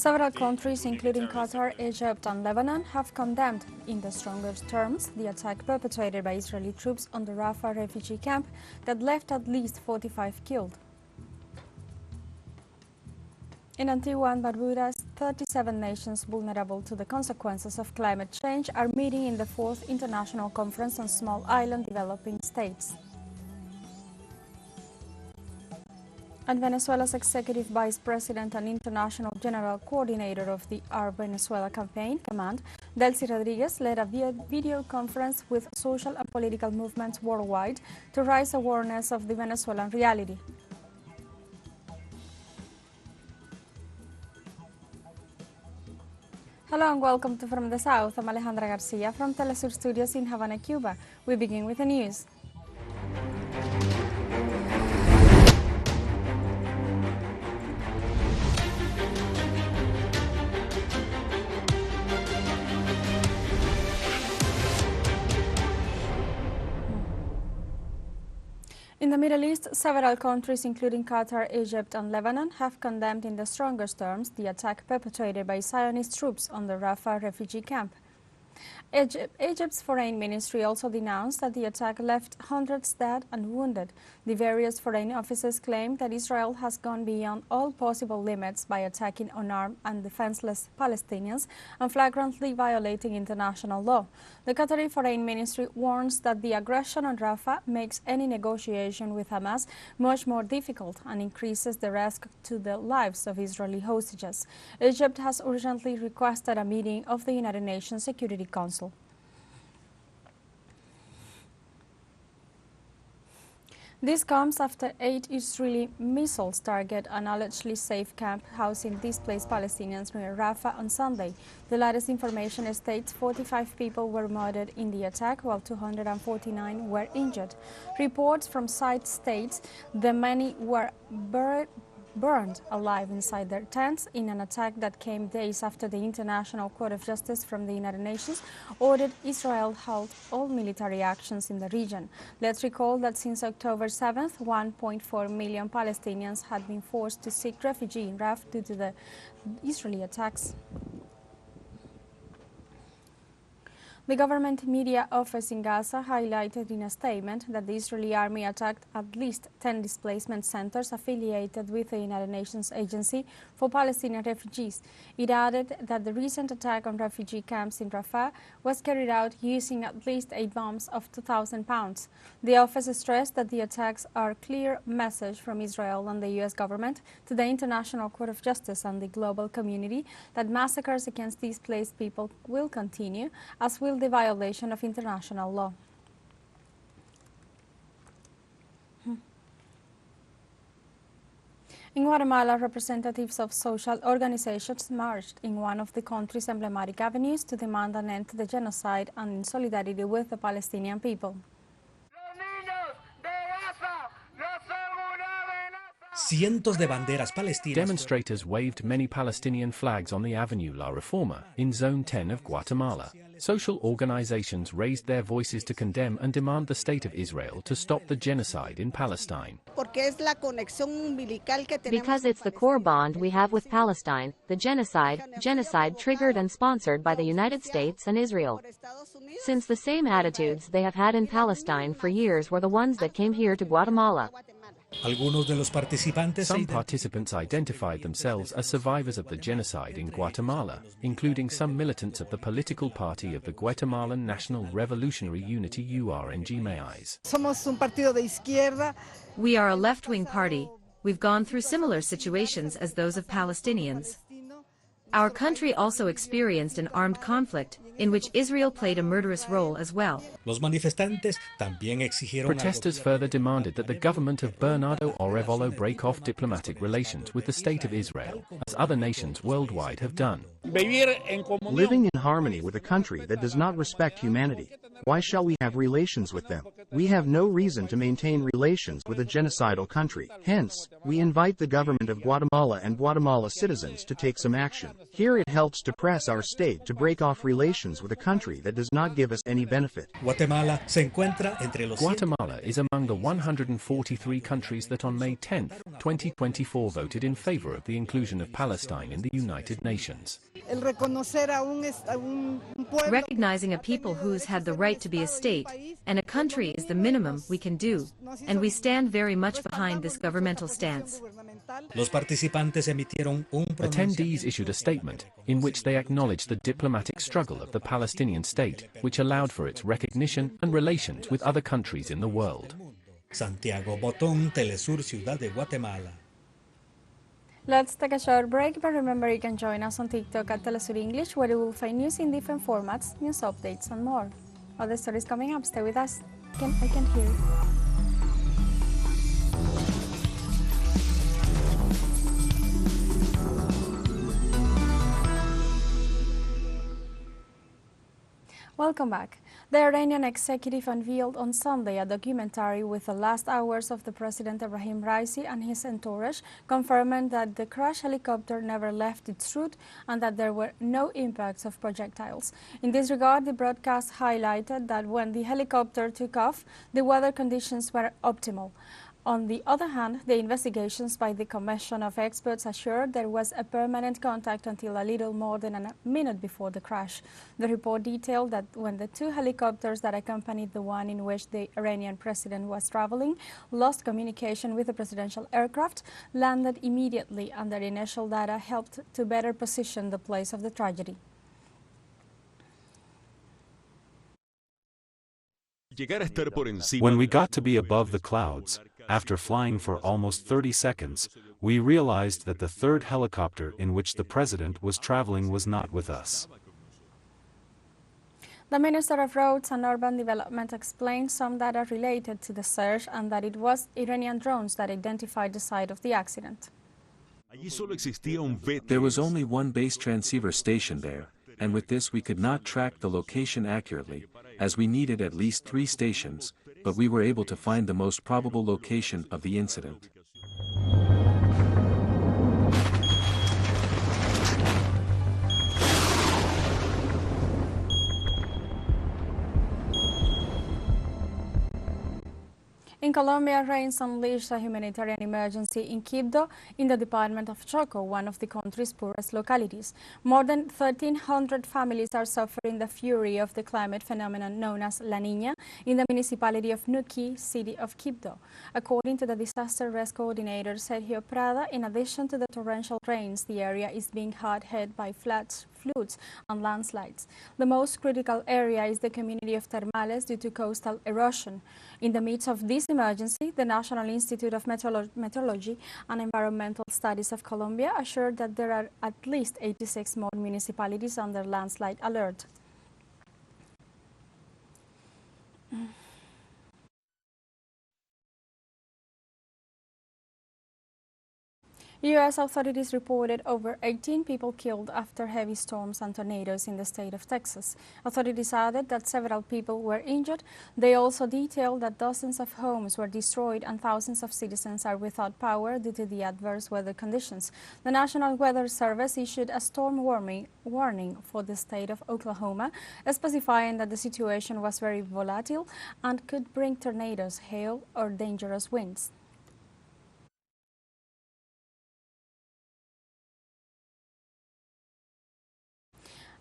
Several countries, including Qatar, Egypt and Lebanon, have condemned in the strongest terms the attack perpetrated by Israeli troops on the Rafah refugee camp that left at least 45 killed. In Antigua and Barbuda, 37 nations vulnerable to the consequences of climate change are meeting in the 4th International Conference on Small Island Developing States. And Venezuela's Executive Vice President and International General Coordinator of the Our Venezuela Campaign Command, Delcy Rodriguez, led a video conference with social and political movements worldwide to raise awareness of the Venezuelan reality. Hello and welcome to From the South. I'm Alejandra Garcia from teleSUR Studios in Havana, Cuba. We begin with the news. In the Middle East, several countries, including Qatar, Egypt and Lebanon, have condemned in the strongest terms the attack perpetrated by Zionist troops on the Rafah refugee camp. Egypt's foreign ministry also denounced that the attack left hundreds dead and wounded. The various foreign offices claim that Israel has gone beyond all possible limits by attacking unarmed and defenseless Palestinians and flagrantly violating international law. The Qatari foreign ministry warns that the aggression on Rafah makes any negotiation with Hamas much more difficult and increases the risk to the lives of Israeli hostages. Egypt has urgently requested a meeting of the United Nations Security Council. This comes after 8 Israeli missiles target an allegedly safe camp housing displaced Palestinians near Rafah on Sunday. The latest information states 45 people were murdered in the attack, while 249 were injured. Reports from site states the many were burned alive inside their tents in an attack that came days after the International Court of Justice from the United Nations ordered Israel halt all military actions in the region. Let's recall that since October 7th, 1.4 million Palestinians had been forced to seek refuge in Rafah due to the Israeli attacks. The government media office in Gaza highlighted in a statement that the Israeli army attacked at least 10 displacement centers affiliated with the United Nations Agency for Palestinian Refugees. It added that the recent attack on refugee camps in Rafah was carried out using at least 8 bombs of 2,000 pounds. The office stressed that the attacks are a clear message from Israel and the U.S. government to the International Court of Justice and the global community that massacres against displaced people will continue, as will the violation of international law. In Guatemala, representatives of social organizations marched in one of the country's emblematic avenues to demand an end to the genocide and in solidarity with the Palestinian people. Cientos de banderas palestinas. Demonstrators waved many Palestinian flags on the Avenue La Reforma in Zone 10 of Guatemala. Social organizations raised their voices to condemn and demand the State of Israel to stop the genocide in Palestine. Because it's the core bond we have with Palestine, the genocide triggered and sponsored by the United States and Israel. Since the same attitudes they have had in Palestine for years were the ones that came here to Guatemala. Some participants identified themselves as survivors of the genocide in Guatemala, including some militants of the political party of the Guatemalan National Revolutionary Unity URNG-MAIs. We are a left-wing party. We've gone through similar situations as those of Palestinians. Our country also experienced an armed conflict, in which Israel played a murderous role as well. Protesters further demanded that the government of Bernardo Arevalo break off diplomatic relations with the State of Israel, as other nations worldwide have done. Living in harmony with a country that does not respect humanity, why shall we have relations with them? We have no reason to maintain relations with a genocidal country. Hence, we invite the government of Guatemala and Guatemala citizens to take some action. Here it helps to press our state to break off relations with a country that does not give us any benefit. Guatemala is among the 143 countries that on May 10, 2024 voted in favor of the inclusion of Palestine in the United Nations. Recognizing a people who's had the right to be a state and a country is the minimum we can do, and we stand very much behind this governmental stance. Los participantes emitieron un Attendees issued a statement in which they acknowledged the diplomatic struggle of the Palestinian state, which allowed for its recognition and relations with other countries in the world. Santiago Botón, teleSUR, Ciudad de Guatemala. Let's take a short break, but remember you can join us on TikTok at teleSUR English, where you will find news in different formats, news updates, and more. Other stories coming up. Stay with us. I can hear you. Welcome back. The Iranian executive unveiled on Sunday a documentary with the last hours of the President Ebrahim Raisi and his entourage, confirming that the crashed helicopter never left its route and that there were no impacts of projectiles. In this regard, the broadcast highlighted that when the helicopter took off, the weather conditions were optimal. On the other hand, the investigations by the Commission of Experts assured there was a permanent contact until a little more than a minute before the crash. The report detailed that when the two helicopters that accompanied the one in which the Iranian president was traveling lost communication with the presidential aircraft, landed immediately, and their initial data helped to better position the place of the tragedy. When we got to be above the clouds, after flying for almost 30 seconds, we realized that the third helicopter in which the president was traveling was not with us. The Minister of Roads and Urban Development explained some data related to the surge and that it was Iranian drones that identified the site of the accident. There was only one base transceiver station there, and with this we could not track the location accurately, as we needed at least 3 stations, but we were able to find the most probable location of the incident. In Colombia, rains unleashed a humanitarian emergency in Quibdó, in the department of Chocó, one of the country's poorest localities. More than 1,300 families are suffering the fury of the climate phenomenon known as La Niña in the municipality of Nuquí, city of Quibdó. According to the disaster risk coordinator Sergio Prada, in addition to the torrential rains, the area is being hard hit by floods and landslides. The most critical area is the community of Termales due to coastal erosion. In the midst of this emergency, the National Institute of Meteorology and Environmental Studies of Colombia assured that there are at least 86 more municipalities under landslide alert. U.S. authorities reported over 18 people killed after heavy storms and tornadoes in the state of Texas. Authorities added that several people were injured. They also detailed that dozens of homes were destroyed and thousands of citizens are without power due to the adverse weather conditions. The National Weather Service issued a storm warning for the state of Oklahoma, specifying that the situation was very volatile and could bring tornadoes, hail, or dangerous winds.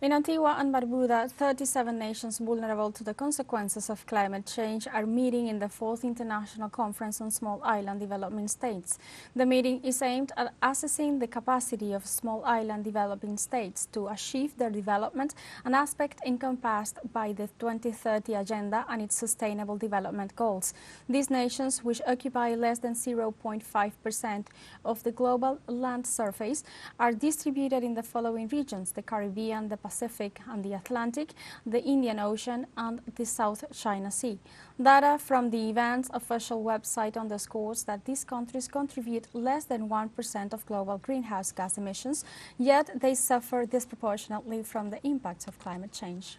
In Antigua and Barbuda, 37 nations vulnerable to the consequences of climate change are meeting in the 4th International Conference on Small Island Developing States. The meeting is aimed at assessing the capacity of small island developing states to achieve their development, an aspect encompassed by the 2030 Agenda and its Sustainable Development Goals. These nations, which occupy less than 0.5% of the global land surface, are distributed in the following regions: the Caribbean, the Pacific and the Atlantic, the Indian Ocean, and the South China Sea. Data from the event's official website underscores that these countries contribute less than 1% of global greenhouse gas emissions, yet they suffer disproportionately from the impacts of climate change.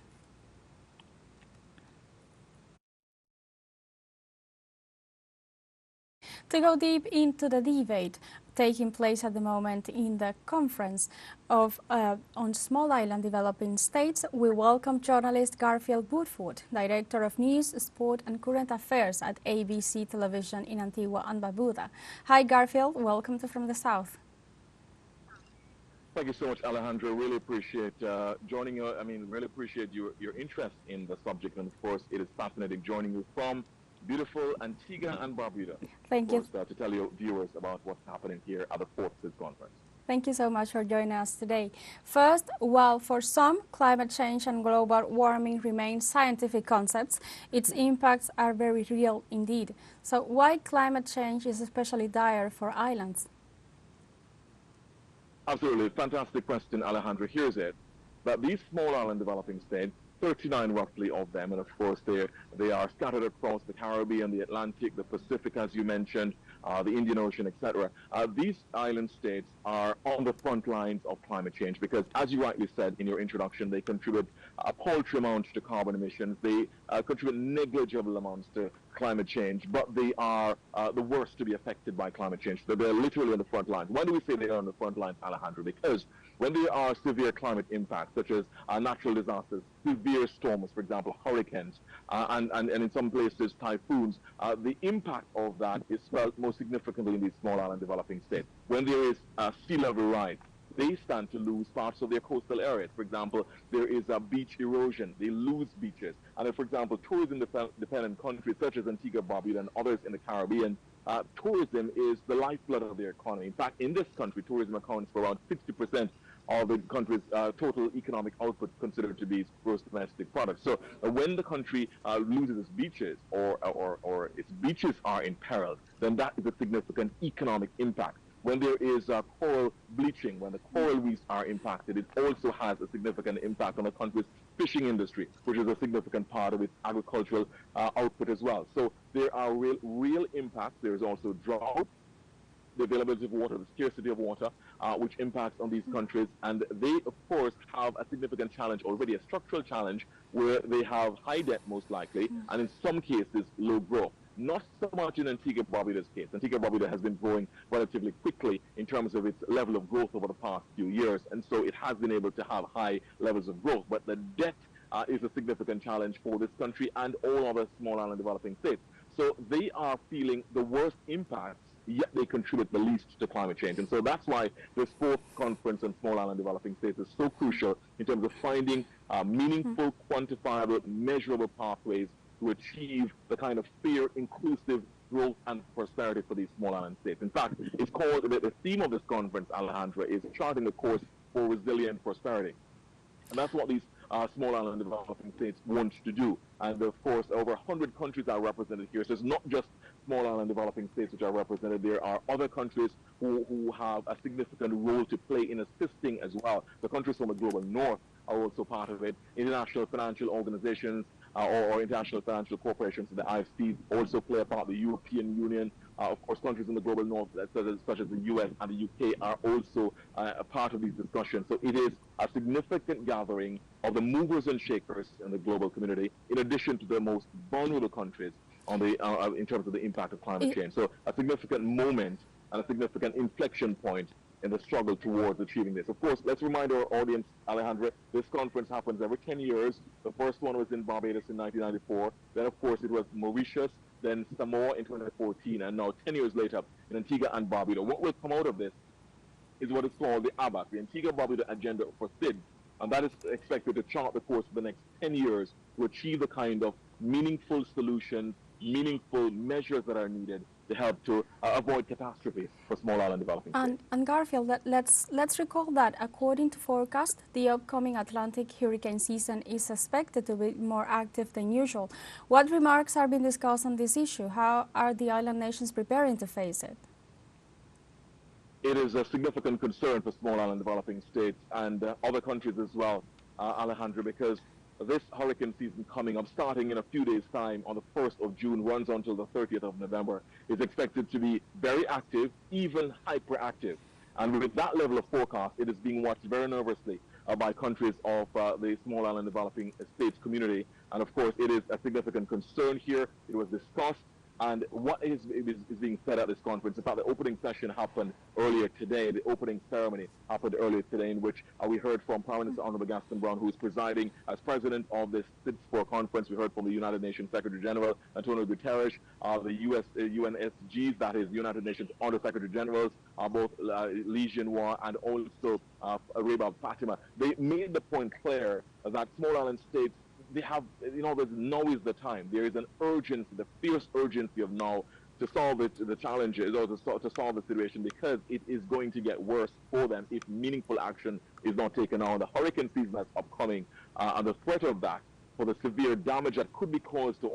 To go deep into the debate, taking place at the moment in the conference on small island developing states, we welcome journalist Garfield Woodford, Director of News, Sport and Current Affairs at ABC Television in Antigua and Barbuda. Hi Garfield, welcome to From the South. Thank you so much, Alejandro. Really appreciate joining you. Really appreciate your interest in the subject, and of course, it is fascinating joining you from beautiful Antigua and Barbuda. Thank you. To tell your viewers about what's happening here at the FTS conference. Thank you so much for joining us today. First, while for some, climate change and global warming remain scientific concepts, its impacts are very real indeed. So why climate change is especially dire for islands? Absolutely. Fantastic question, Alejandro. Here's it. That these small island developing states, 39 roughly of them, and of course they are scattered across the Caribbean, the Atlantic, the Pacific, as you mentioned, the Indian Ocean, etc. These island states are on the front lines of climate change because, as you rightly said in your introduction, they contribute a paltry amount to carbon emissions. They contribute negligible amounts to climate change, but they are the worst to be affected by climate change. So they're literally on the front lines. Why do we say they are on the front lines, Alejandro? Because when there are severe climate impacts, such as natural disasters, severe storms, for example, hurricanes, and in some places typhoons, the impact of that is felt most significantly in these small island developing states. When there is sea level rise, they stand to lose parts of their coastal areas. For example, there is beach erosion. They lose beaches. And if, for example, tourism-dependent countries such as Antigua, Barbuda, and others in the Caribbean, tourism is the lifeblood of their economy. In fact, in this country, tourism accounts for around 60% of the country's total economic output considered to be gross domestic product. So when the country loses its beaches or its beaches are in peril, then that is a significant economic impact. When there is coral bleaching, when the coral reefs are impacted, it also has a significant impact on the country's fishing industry, which is a significant part of its agricultural output as well. So there are real impacts. There is also drought, the availability of water, the scarcity of water, which impacts on these countries. And they, of course, have a significant challenge already, a structural challenge, where they have high debt most likely, and in some cases, low growth. Not so much in Antigua Barbuda's case. Antigua Barbuda has been growing relatively quickly in terms of its level of growth over the past few years, and so it has been able to have high levels of growth. But the debt is a significant challenge for this country and all other small island developing states. So they are feeling the worst impacts, yet they contribute the least to climate change. And so that's why this fourth conference on small island developing states is so crucial in terms of finding meaningful, quantifiable, measurable pathways to achieve the kind of fair, inclusive growth and prosperity for these small island states. In fact, it's called, the theme of this conference, Alejandra, is charting the course for resilient prosperity. And that's what these small island developing states want to do. And of course, over 100 countries are represented here. So it's not just small island developing states which are represented. There are other countries who have a significant role to play in assisting as well. The countries from the global north are also part of it. International financial organizations or international financial corporations, the IFCs, also play a part. The European Union, of course, countries in the global north, such as the US and the UK, are also a part of these discussions. So it is a significant gathering of the movers and shakers in the global community, in addition to the most vulnerable countries on the in terms of the impact of climate change. So a significant moment and a significant inflection point in the struggle towards achieving this. Of course, let's remind our audience, Alejandra, this conference happens every 10 years. The first one was in Barbados in 1994. Then, of course, it was Mauritius, then Samoa in 2014, and now 10 years later in Antigua and Barbuda. What will come out of this is what is called the ABAC, the Antigua-Barbuda Agenda for SIDS, and that is expected to chart the course for the next 10 years to achieve the kind of meaningful solutions, meaningful measures that are needed to help to avoid catastrophes for small island developing states. And Garfield, let's recall that according to forecast, the upcoming Atlantic hurricane season is expected to be more active than usual. What remarks are being discussed on this issue? How are the island nations preparing to face it? It is a significant concern for small island developing states and other countries as well, Alejandro, because this hurricane season coming up, starting in a few days' time on the 1st of June, runs until the 30th of November, is expected to be very active, even hyperactive. And with that level of forecast, it is being watched very nervously by countries of the small island developing states community. And of course, it is a significant concern here. It was discussed And what is being said at this conference? In fact, the opening session happened earlier today. The opening ceremony happened earlier today, in which we heard from Prime Minister Honorable Gaston Brown, who is presiding as president of this SIDS4 conference. We heard from the United Nations Secretary General, Antonio Guterres, the UNSGs, that is United Nations Under Secretary Generals, both Li Jianhua and also Reba Fatima. They made the point clear that small island states, they have, now is the time. There is an urgency, the fierce urgency of now to solve the challenges, or to solve the situation, because it is going to get worse for them if meaningful action is not taken on. The hurricane season that's upcoming, and the threat of that for the severe damage that could be caused to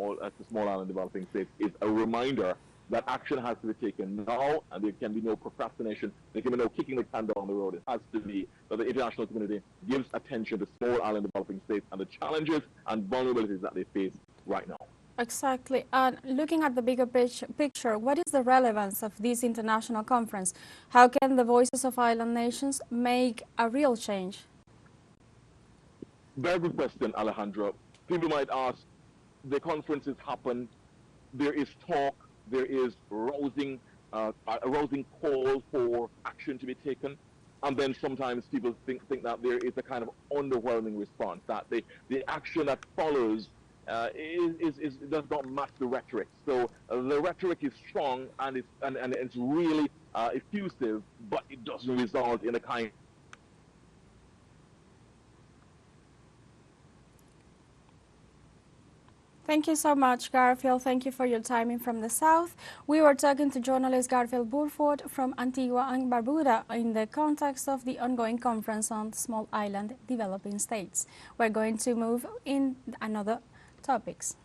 small island developing states is a reminder that action has to be taken now, and there can be no procrastination. There can be no kicking the can down the road. It has to be that the international community gives attention to small island developing states and the challenges and vulnerabilities that they face right now. Exactly. And looking at the bigger picture, what is the relevance of this international conference? How can the voices of island nations make a real change? Very good question, Alejandra. People might ask, the conferences happen, there is talk, there is a rousing call for action to be taken, and then sometimes people think that there is a kind of underwhelming response, that the action that follows does not match the rhetoric. So the rhetoric is strong and it's really effusive, but it doesn't result in a kind. Thank you so much, Garfield. Thank you for your timing from the south. We were talking to journalist Garfield Burford from Antigua and Barbuda in the context of the ongoing conference on small island developing states. We're going to move in another topics.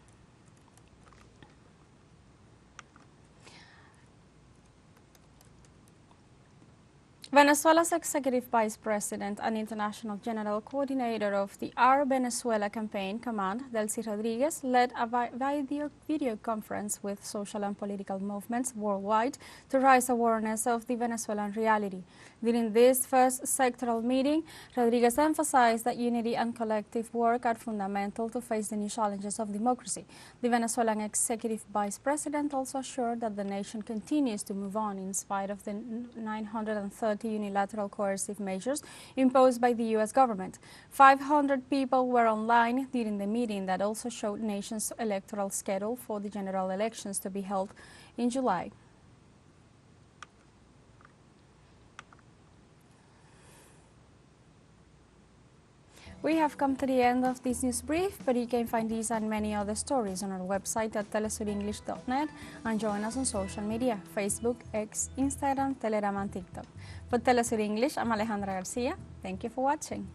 Venezuela's Executive Vice President and International General Coordinator of the Our Venezuela Campaign Command, Delcy Rodriguez, led a video conference with social and political movements worldwide to raise awareness of the Venezuelan reality. During this first sectoral meeting, Rodriguez emphasized that unity and collective work are fundamental to face the new challenges of democracy. The Venezuelan Executive Vice President also assured that the nation continues to move on in spite of the 930 unilateral coercive measures imposed by the U.S. government. 500 people were online during the meeting that also showed the nation's electoral schedule for the general elections to be held in July. We have come to the end of this news brief, but you can find these and many other stories on our website at telesurenglish.net and join us on social media, Facebook, X, Instagram, Telegram and TikTok. For Telesur English, I'm Alejandra Garcia. Thank you for watching.